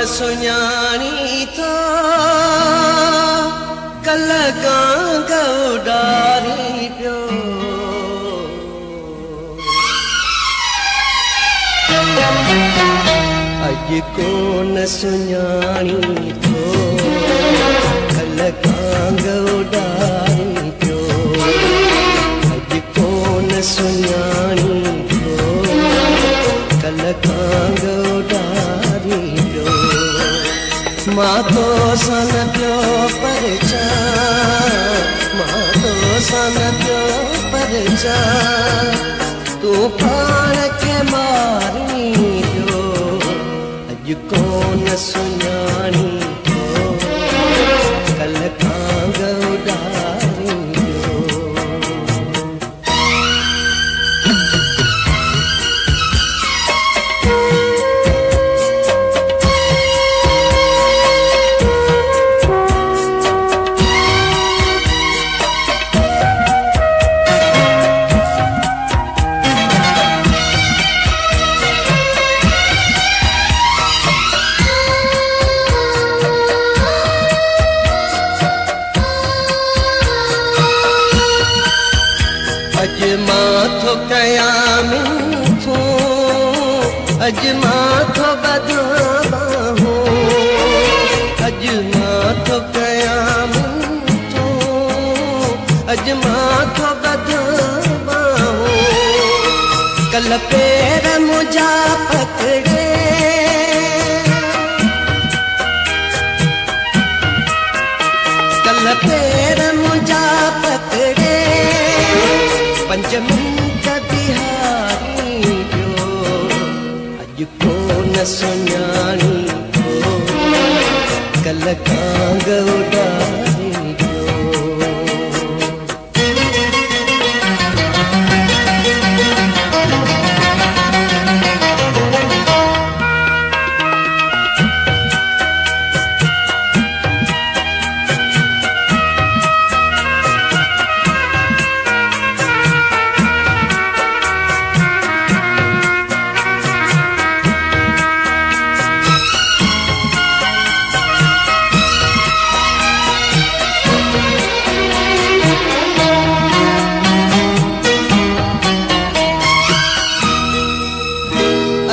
सुञाणी थो कल कांग उॾारी पियो अॼु कोन सुञाणी थो कल कांग उॾारी पियो अॼु कोन सुञाणी थो कल कांग उॾारी पियो मां तो सन पियो परेशान मां तो सन पियो परेशान तूं पाण खे मारी पियो अॼु कोन सुञाणी थो कल कांग उॾारी पियो अॼु मां थो कयां मिठो अॼु मां थो ॿधां बाहूं अॼु मां थो कयां मिठो अॼु मां थो ॿधां बाहूं कल पेर मुंहिंजा पकड़े कल पेर मुंहिंजा पकड़े 5 मिंट बिहारी पियो अॼु कोन सुञाणी थो कल कांग उॾारी पियो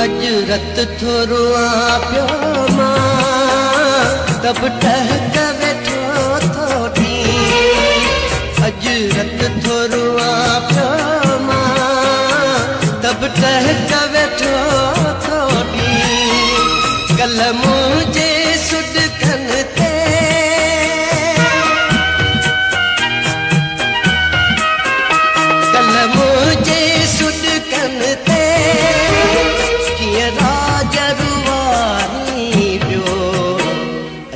अॼु रत थोरो पियो मां तब टहक वेठो थोड़ी अॼु रत थोरो पियो मां तब टहक वेठो थोड़ी कल मुंहिंजे सुॾकन ते कल मुंहिंजे सुॾकन ते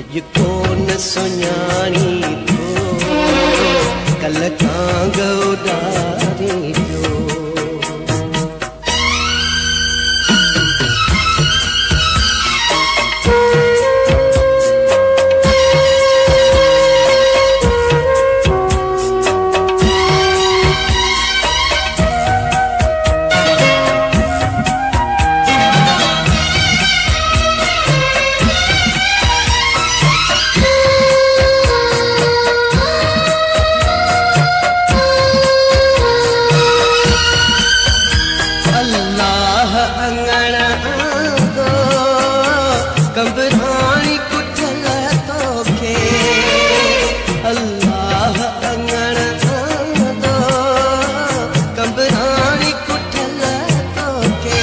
अॼु कोन सुञाणी थो कल कांग उॾारी पियो कंबराणी कुठल तोखे अल्लाह अंगण आंदो कंबराणी कुठल तोखे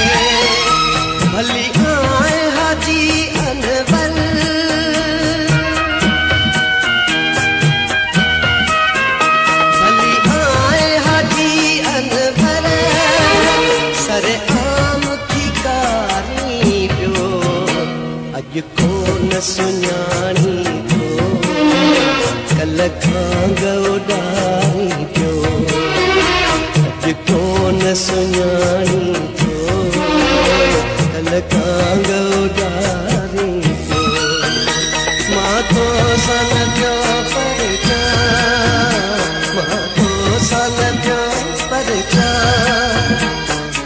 भली आए हाजी अनवर भली आए हाजी अनवर सरे आम थी कारी पियो अॼु कोन सुञाणी थो कल कांग उॾारी पियो अॼु कोन सुञाणी थो कल कांग उॾारी पियो मां तो सन पियो परेशान मां तो सन पियो परेशान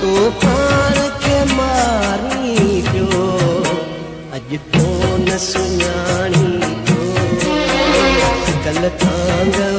तूं पाण खे मारी पियो अॼु कोन न सुञाणी तो कल कांग